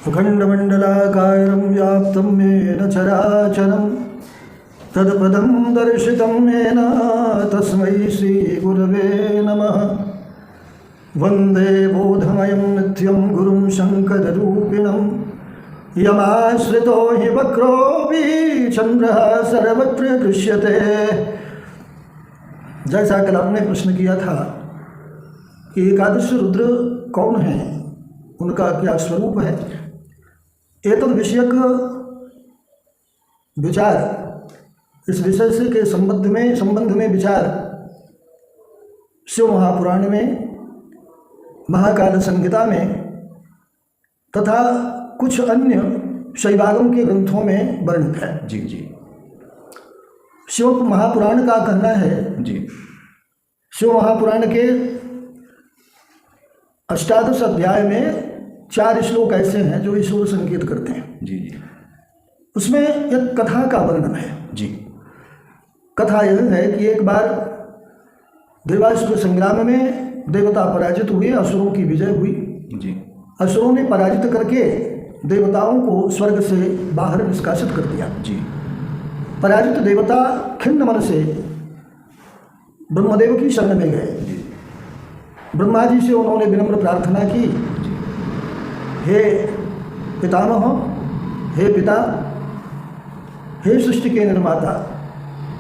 अखंडमंडलाकारं व्याप्तं येन चराचरं तत्पदं दर्शितं येन तस्मै श्रीगुरवे नमः। वन्दे बोधमयं नित्यं गुरुं शङ्कररूपिणं यमाश्रितो हि वक्रोऽपि चन्द्रः सर्वत्र दृश्यते। जैसा कल आपने प्रश्न किया था कि एकादश रुद्र कौन है, उनका क्या स्वरूप है, एतद विषयक विचार, इस विषय से के संबंध में विचार शिव महापुराण में, महाकाल संहिता में तथा कुछ अन्य शैवागम के ग्रंथों में वर्णित है। जी जी। शिव महापुराण का कहना है जी, शिव महापुराण के 18 अध्याय में 4 श्लोक ऐसे हैं जो ईश्वर संकेत करते हैं। जी जी। उसमें एक कथा का वर्णन है। जी। कथा यह है कि एक बार देवासुर संग्राम में देवता पराजित हुए, असुरों की विजय हुई। जी। असुरों ने पराजित करके देवताओं को स्वर्ग से बाहर निष्कासित कर दिया। जी। पराजित देवता खिन्न मन से ब्रह्मदेव की शरण में गए। ब्रह्मा जी से उन्होंने विनम्र प्रार्थना की, हे पितामह, हे पिता, हे सृष्टि के निर्माता,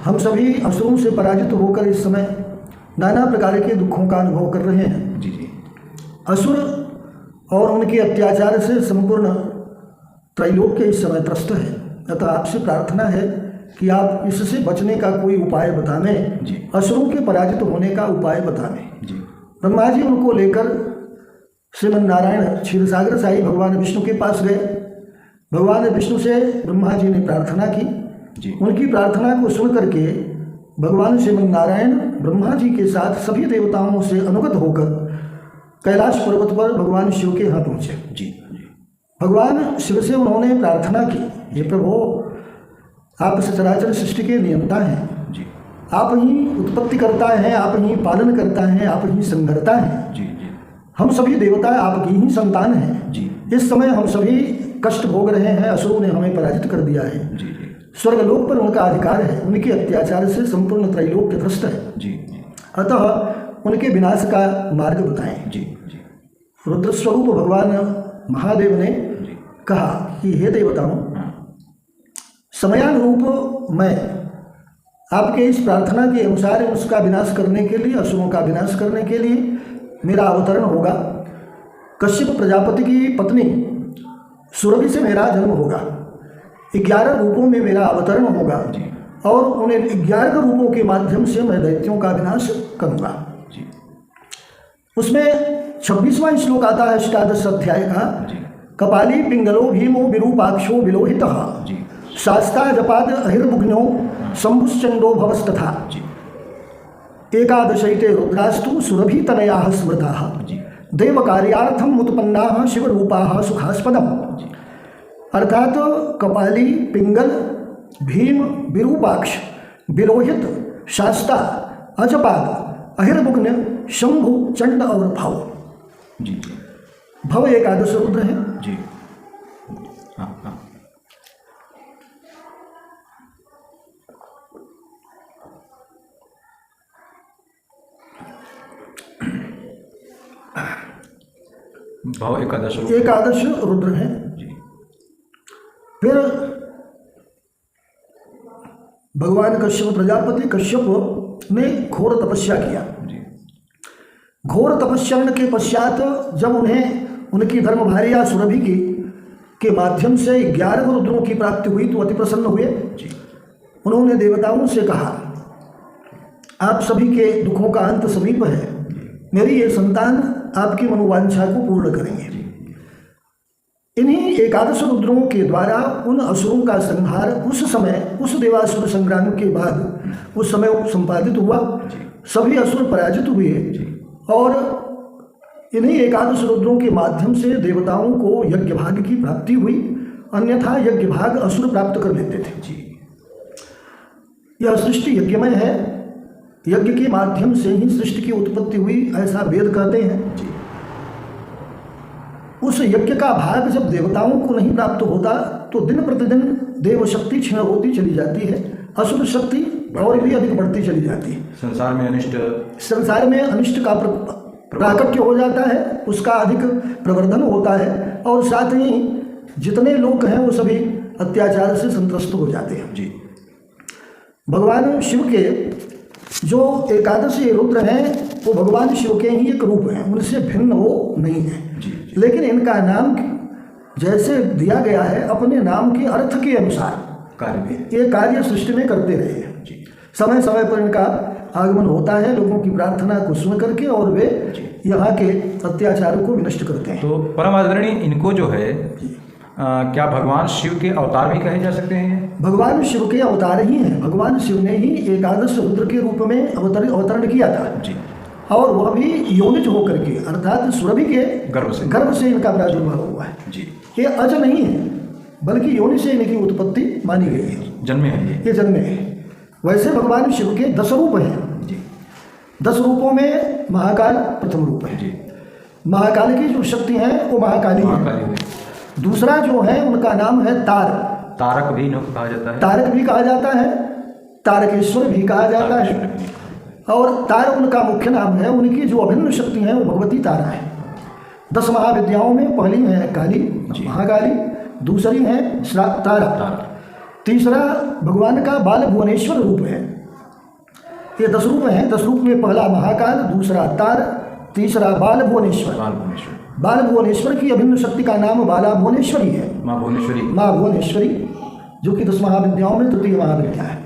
हम सभी असुरों से पराजित होकर इस समय नाना प्रकार के दुखों का अनुभव कर रहे हैं। जी जी। असुर और उनके अत्याचार से संपूर्ण त्रैलोक्य इस समय त्रस्त है। अतः आपसे प्रार्थना है कि आप इससे बचने का कोई उपाय बतावें, जी। असुरों के पराजित होने का उपाय बतावें। जी। ब्रह्मा जी उनको लेकर श्रीमन नारायण क्षीरसागर साई भगवान विष्णु के पास गए। भगवान विष्णु से ब्रह्मा जी ने प्रार्थना की। जी। उनकी प्रार्थना को सुन करके भगवान श्रीमन नारायण ब्रह्मा जी के साथ सभी देवताओं से अनुगत होकर कैलाश पर्वत पर भगवान शिव के यहाँ पहुँचे। जी। भगवान शिव से उन्होंने प्रार्थना की, हे प्रभु, आप सचराचर सृष्टि के नियंता हैं। जी। आप ही उत्पत्ति करता है, आप ही पालन करता है, आप ही संघरता है। जी जी। हम सभी देवता आपकी ही संतान हैं। जी। इस समय हम सभी कष्ट भोग रहे हैं, असुरों ने हमें पराजित कर दिया है। जी जी। स्वर्गलोक पर उनका अधिकार है, उनके अत्याचार से संपूर्ण त्रैलोक्य त्रस्त है। जी जी। अतः उनके विनाश का मार्ग बताएं। जी जी। रुद्र स्वरूप भगवान महादेव ने कहा कि हे देवताओं, समयानुरूप मैं आपके इस प्रार्थना के अनुसार उसका विनाश करने के लिए, असुरों का विनाश करने के लिए मेरा अवतरण होगा। कश्यप प्रजापति की पत्नी सुरभि से मेरा जन्म होगा। 11 रूपों में मेरा अवतरण होगा और उन्हें 11 रूपों के माध्यम से मैं दैत्यों का विनाश करूँगा। उसमें 26वां श्लोक आता है 18 अध्याय का। कपाली पिंगलो भीमो विरूपाक्षो विलोहितः शास्ता जपाद अहिर्मुग्नो शंभुश्चंडो भवस्तथा। एकादशैते रुद्रास्तु सुरभि तनयाः स्मृताः देव कार्यार्थम उत्पन्नाः शिवरूपाः सुखास्पदम्। अर्थात कपाली, पिंगल, भीम, विरूपाक्ष, विलोहित, शास्ता, अजपाद, अहिर्मुग्न, शंभु, चंड और भव। जी। भव एकादश रुद्र है। जी। हाँ हाँ। भाव एकादश रुद्र है। जी। फिर भगवान कश्यप प्रजापति कश्यप ने घोर तपस्या किया। जी। घोर तपस्या के पश्चात जब उन्हें उनकी धर्मभार्या सुरभि की के माध्यम से 11 रुद्रों की प्राप्ति हुई तो अति प्रसन्न हुए। जी। उन्होंने देवताओं से कहा, आप सभी के दुखों का अंत समीप है, मेरी ये संतान आपकी मनोवांछा को पूर्ण करेंगे। इन्हीं एकादश रुद्रों के द्वारा उन असुरों का संहार उस समय, उस देवासुर संग्राम के बाद उस समय संपादित हुआ। सभी असुर पराजित हुए और इन्हीं एकादश रुद्रों के माध्यम से देवताओं को यज्ञ भाग की प्राप्ति हुई, अन्यथा यज्ञ भाग असुर प्राप्त कर लेते थे। जी, यह सृष्टि यज्ञमय है, यज्ञ के माध्यम से ही सृष्टि की उत्पत्ति हुई, ऐसा वेद कहते हैं। जी, उस यज्ञ का भाग जब देवताओं को नहीं प्राप्त होता तो दिन प्रतिदिन देव शक्ति क्षीण होती चली जाती है, असुर शक्ति और भी अधिक बढ़ती चली जाती है। संसार में अनिष्ट का प्राकट्य हो जाता है, उसका अधिक प्रवर्धन होता है और साथ ही जितने लोग हैं वो सभी अत्याचार से संत्रस्त हो जाते हैं। जी। भगवान शिव के जो एकादशी रुद्र हैं वो भगवान शिव के ही एक रूप हैं, उनसे भिन्न वो नहीं है। लेकिन इनका नाम जैसे दिया गया है अपने नाम के अर्थ के अनुसार ये कार्य सृष्टि में करते रहे हैं। समय समय पर इनका आगमन होता है लोगों की प्रार्थना को सुन करके और वे यहाँ के अत्याचारों को विनष्ट करते हैं। तो परम आदरणीय इनको जो है क्या भगवान शिव के अवतार भी कहे जा सकते हैं? भगवान शिव के अवतार ही हैं। भगवान शिव ने ही एकादश रुद्र के रूप में अवतरण किया था जी। और वह भी योनिज होकर के अर्थात सुरभि के गर्भ से इनका प्रादुर्भाव हुआ है जी। ये अज नहीं है बल्कि योनि से इनकी उत्पत्ति मानी गई है, जन्मे हैं ये जन्मे है। वैसे भगवान शिव के 10 रूप हैं जी। 10 रूपों में महाकाल प्रथम रूप है जी। महाकाल की जो शक्ति है वो महाकाली है। दूसरा जो है उनका नाम है तारक भी कहा जाता है, तारक भी कहा जाता है, तारकेश्वर भी कहा जाता है। और तार उनका मुख्य नाम है, उनकी जो अभिन्न शक्ति है वो भगवती तारा है। 10 महाविद्याओं में पहली है काली महाकाली, दूसरी है तारा, तीसरा भगवान का बाल भुवनेश्वर रूप है। ये 10 रूप हैं। 10 रूप में पहला महाकाल, दूसरा तार, तीसरा बाल भुवनेश्वर। बाल भुवनेश्वर की अभिन्न शक्ति का नाम बाला भुवनेश्वरी है, माँ भुवनेश्वरी, जो कि 10 महाविद्याओं में तृतीय महाविद्या है।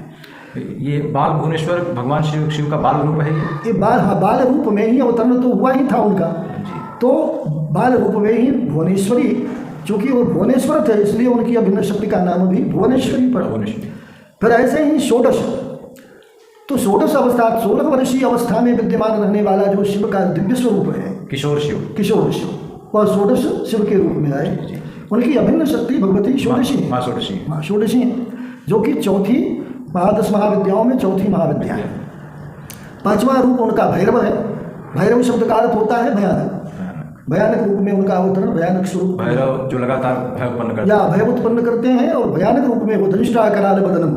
ये बाल भुवनेश्वर भगवान शिव का बाल रूप है। ये बाल रूप में ही अवतरण तो हुआ ही था उनका, तो बाल रूप में ही भुवनेश्वरी, चूँकि वो भुवनेश्वर थे इसलिए उनकी अभिन्न शक्ति का नाम भी भुवनेश्वरी पड़ा। फिर ऐसे ही षोडश, तो षोडश अवस्था 16 वर्षीय अवस्था में विद्यमान रहने वाला जो शिव का दिव्य स्वरूप है किशोर शिव, वह षोडश शिव के रूप में आए। उनकी अभिन्न शक्ति भगवती षोडशी है, जो कि चौथी 10 महाविद्याओं में चौथी महाविद्या है। 5वां रूप उनका भैरव है। भैरव शब्द का अर्थ होता है भयानक रूप में उनका अवतरण, भयानक स्वरूप, भैरव जो लगातार भय उत्पन्न करते हैं। और भयानक रूप में वो धनिष्ठा कराल बदनम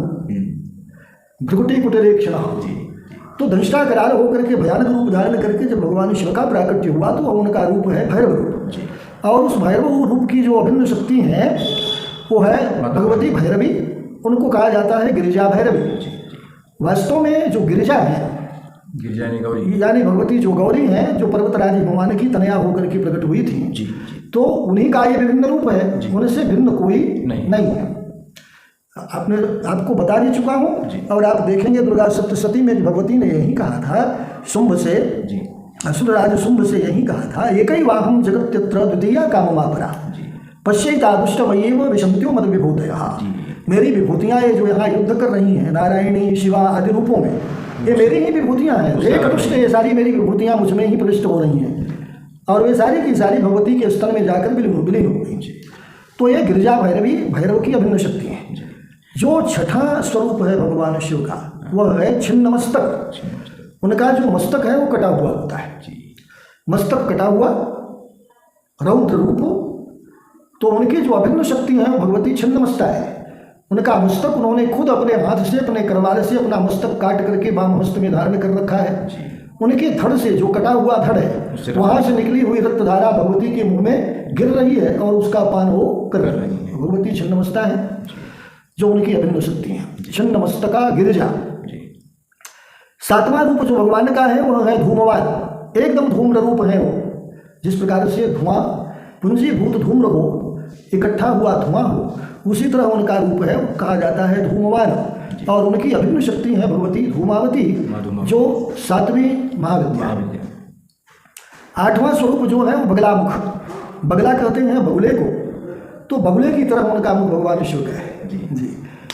भ्रुकुटी कुटिरेक्षण, तो धनिष्ठा कराल होकर के भयानक रूप धारण करके जब भगवान शिव का प्राकट्य हुआ तो उनका रूप है भैरव रूप। और उस भैरव रूप की जो अभिन्न शक्ति है वो है भगवती भैरवी, उनको कहा जाता है गिरिजा भैरवी। वास्तव में जो गिरिजा है, यानी भगवती जो गौरी हैं, जो पर्वतराज हिमवान की तनया होकर के प्रकट हुई थी, तो उन्हीं का ये विभिन्न रूप है, उनसे भिन्न कोई नहीं है। आपको बता भी चुका हूँ। और आप देखेंगे दुर्गा सप्तशती में भगवती ने यही कहा था शुंभ से, असुरराज शुंभ से यही कहा था, एकैवाहं जगत्यत्र द्वितीया काममापरा पश्यैता दुष्टमयेव विशन्त्यो मद विभूतयः। मेरी विभूतियाँ ये जो यहाँ युद्ध कर रही हैं नारायणी शिवा आदि रूपों में, ये मेरी ही विभूतियाँ हैं। एक दुष्ट ये सारी मेरी विभूतियाँ मुझ में ही प्रविष्ट हो रही हैं और वे सारी की सारी भगवती के स्तन में जाकर विलीन हो गई। तो ये गिरिजा भैरवी भैरव की अभिन्न शक्ति है। जो छठा स्वरूप है भगवान शिव का वह है छिन्न मस्तक। उनका जो मस्तक है वो कटा हुआ होता है, मस्तक कटा हुआ, रौद्र रूप। तो उनकी जो अभिन्न शक्ति है भगवती छिन्नमस्ता है। उनका मस्तक उन्होंने खुद अपने हाथ से, अपने करवाले से अपना मस्तक काट करके वाम हस्त में धारण कर रखा है। उनके धड़ से, जो कटा हुआ धड़ है, वहाँ से निकली हुई रक्तधारा भगवती के मुंह में गिर रही है और उसका पान वो कर रही है। भगवती छिन्नमस्ता है जो उनकी अभिन्न शक्ति है, छिन्नमस्तका गिरिजा। 7वां रूप जो भगवान का है वह है धूमवान। एकदम धूम्र रूप है वो, जिस प्रकार से धुआं पुंजीभूत धूम्र हो, इकट्ठा हुआ धुआं हो, उसी तरह उनका रूप है, कहा जाता है धूमवान। और उनकी अभिन्न शक्ति है भगवती धूमावती, जो 7वीं महाविद्या। 8वां स्वरूप जो है वो बगलामुख। बगला कहते हैं बगुले को, तो बगुले की तरह उनका मुख भगवान शिव का है जी।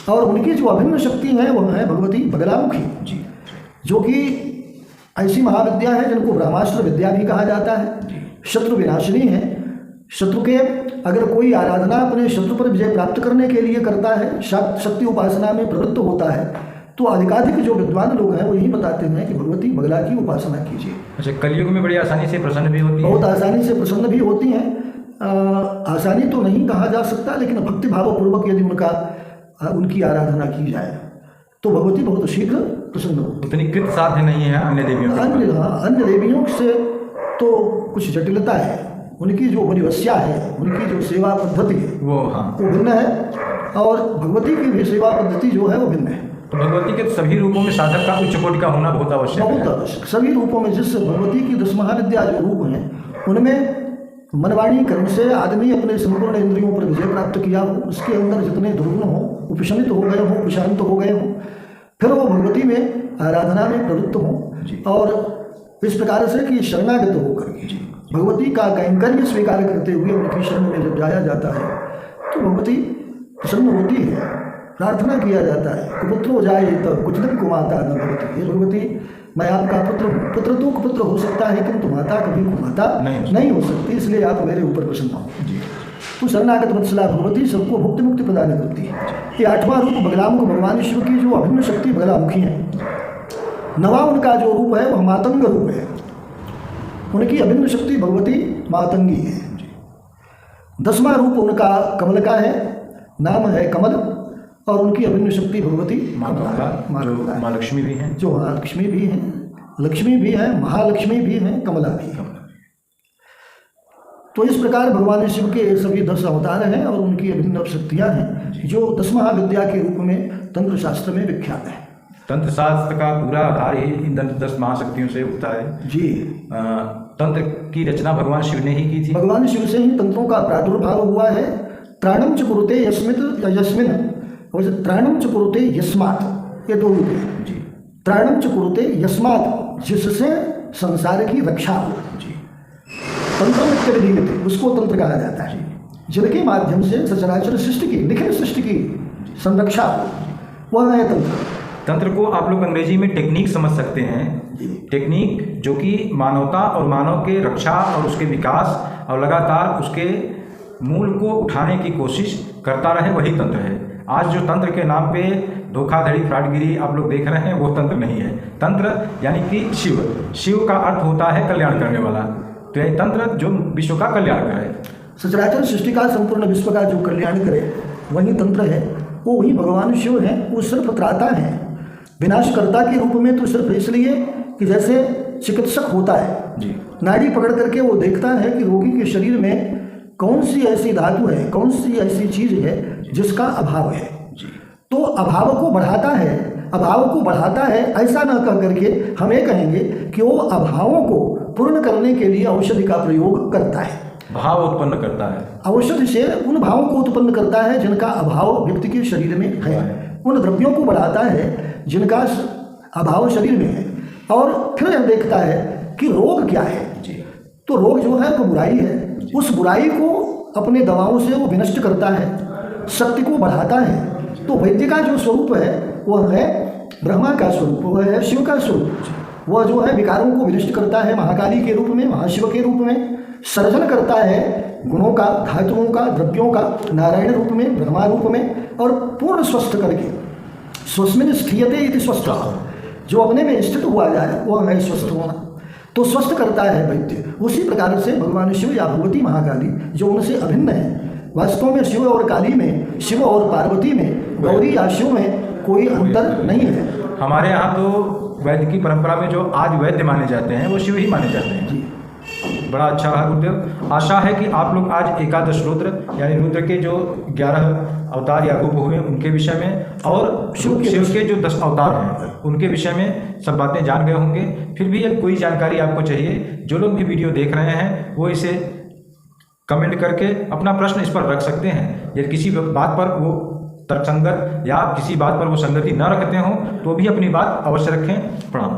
और उनकी जो अभिन्न शक्ति है वह है भगवती बगलामुखी जी, जो कि ऐसी महाविद्या है जिनको ब्रह्मास्त्र विद्या भी कहा जाता है। शत्रु विनाशिनी है। शत्रु के अगर कोई आराधना अपने शत्रु पर विजय प्राप्त करने के लिए करता है, शक्ति उपासना में प्रवृत्त होता है, तो अधिकाधिक जो विद्वान लोग हैं वो यही बताते हैं कि भगवती बगला की उपासना कीजिए। अच्छा, कलयुग में बड़ी आसानी से प्रसन्न भी होती है, बहुत आसानी से प्रसन्न भी होती हैं। आसानी तो नहीं कहा जा सकता, लेकिन भक्ति भावपूर्वक यदि उनकी आराधना की जाए तो भगवती बहुत शीघ्र प्रसन्न होती। उतनी कृत साध्य नहीं है अन्य देवियों के। अन्य देवियों से तो कुछ जटिलता है, उनकी जो परिवस्या है, उनकी जो सेवा पद्धति है वो भिन्न है, और भगवती की भी सेवा पद्धति जो है वो भिन्न है। तो भगवती के सभी रूपों में साधक का उच्च कोटि का होना बहुत आवश्यक है। बहुत आवश्यक। सभी रूपों में, जिस भगवती की 10 महाविद्या जो रूप हैं उनमें मनवाणी कर्म से आदमी अपने संपूर्ण इंद्रियों पर विजय प्राप्त किया हो, उसके अंदर जितने दुर्गुण हो, उपशमित हो गए हो, प्रशांत हो गए हो, फिर वो भगवती में आराधना में प्रवृत्त हो, और इस प्रकार से कि शरणागत होकर के भगवती का कैंकर्य स्वीकार करते हुए उनकी शरण में जब जाया जाता है तो भगवती प्रसन्न होती है। प्रार्थना किया जाता है, कुपुत्र हो जाए तो कुछ दिन कुमाता न भगवती। हे भगवती, मैं आपका पुत्र तो कुपुत्र हो सकता है, किंतु माता कभी कुमाता नहीं हो सकती, इसलिए आप मेरे ऊपर प्रसन्न हो। तो शरणागत वत्सला भगवती सबको भुक्ति मुक्ति प्रदान करती है। ये 8वां रूप बगलामुख भगवान शिव की जो अभिन्न शक्ति बगलामुखी है। 9वां उनका जो रूप है वह मातंग रूप है, उनकी अभिन्न शक्ति भगवती मातंगी है। 10वां रूप उनका कमल का है, नाम है कमल, और उनकी अभिन्न शक्ति भगवती माँ लक्ष्मी भी हैं, जो लक्ष्मी भी हैं, लक्ष्मी भी है, महालक्ष्मी भी हैं, कमला भी है। तो इस प्रकार भगवान शिव के सभी 10 अवतार हैं और उनकी अभिन्न शक्तियाँ हैं, जो 10 महाविद्या के रूप में तंत्र शास्त्र में विख्यात है। तंत्र शास्त्र का पूरा आधार ही इन 10 महाशक्तियों से उठता है। जी। तंत्र की रचना भगवान शिव ने ही की थी। भगवान शिव से ही तंत्रों का प्रादुर्भाव हुआ है। त्राणम च कुरुते यस्मित या यस्मिन, त्राणम च कुरुते यस्मात्, ये 2 रूप है। जी। त्राणम च कुरुते यस्मात्, जिससे संसार की रक्षा हो। जी। तंत्र उसको तंत्र कहा जाता है, जिनके माध्यम से सचराचर सृष्टि की, निखिल सृष्टि की संरक्षा हो, वह है तंत्र। तंत्र को आप लोग अंग्रेजी में टेक्निक समझ सकते हैं। टेक्निक जो कि मानवता और मानव के रक्षा और उसके विकास और लगातार उसके मूल को उठाने की कोशिश करता रहे, वही तंत्र है। आज जो तंत्र के नाम पे धोखाधड़ी, फ्रॉडगिरी आप लोग देख रहे हैं, वो तंत्र नहीं है। तंत्र यानी कि शिव का अर्थ होता है कल्याण करने वाला। तो यह तंत्र जो विश्व का कल्याण करे, सचराचर सृष्टि का, संपूर्ण विश्व का जो कल्याण करे, वही तंत्र है। वो वही भगवान शिव है। वो सिर्फ त्राता है, विनाशकर्ता के रूप में, तो सिर्फ इसलिए कि जैसे चिकित्सक होता है जी, नाड़ी पकड़ करके वो देखता है कि रोगी के शरीर में कौन सी ऐसी धातु है, कौन सी ऐसी चीज है जिसका अभाव है जी, तो अभाव को बढ़ाता है। ऐसा न कह करके हम ये कहेंगे कि वो अभावों को पूर्ण करने के लिए औषधि का प्रयोग करता है, भाव उत्पन्न करता है। औषधि से उन भावों को उत्पन्न करता है जिनका अभाव व्यक्ति के शरीर में है, उन द्रव्यों को बढ़ाता है जिनका अभाव शरीर में है, और फिर यह देखता है कि रोग क्या है जी। तो रोग जो है वो बुराई है, उस बुराई को अपने दवाओं से वो विनष्ट करता है, शक्ति को बढ़ाता है। तो वैद्य का जो स्वरूप है वह है ब्रह्मा का स्वरूप, वह है शिव का स्वरूप। वह जो है विकारों को विनष्ट करता है, महाकाली के रूप में, महाशिव के रूप में सर्जन करता है गुणों का, धातुओं का, द्रव्यों का, नारायण रूप में, ब्रह्मा रूप में, और पूर्ण स्वस्थ करके स्वस्मिन स्थियते इति स्वस्थ, जो अपने में स्थित हुआ जाए वह है स्वस्थ होना। तो स्वस्थ करता है वैद्य। उसी प्रकार से भगवान शिव या भगवती महाकाली जो उनसे अभिन्न है, वास्तव में शिव और काली में, शिव और पार्वती में, गौरी या शिव में कोई अंतर नहीं है। हमारे यहाँ तो वैद्य की परंपरा में जो आज वैद्य माने जाते हैं वो शिव ही माने जाते हैं जी। बड़ा अच्छा रहा गुरुदेव। आशा है कि आप लोग आज एकादश रुद्र यानी रुद्र के जो 11 अवतार या रूप हुए उनके विषय में और शिव के जो 10 अवतार हैं उनके विषय में सब बातें जान गए होंगे। फिर भी कोई जानकारी आपको चाहिए, जो लोग भी वीडियो देख रहे हैं वो इसे कमेंट करके अपना प्रश्न इस पर रख सकते हैं। यदि किसी बात पर वो तर्कसंगत या किसी बात पर वो संगति न रखते हों तो भी अपनी बात अवश्य रखें। प्रणाम।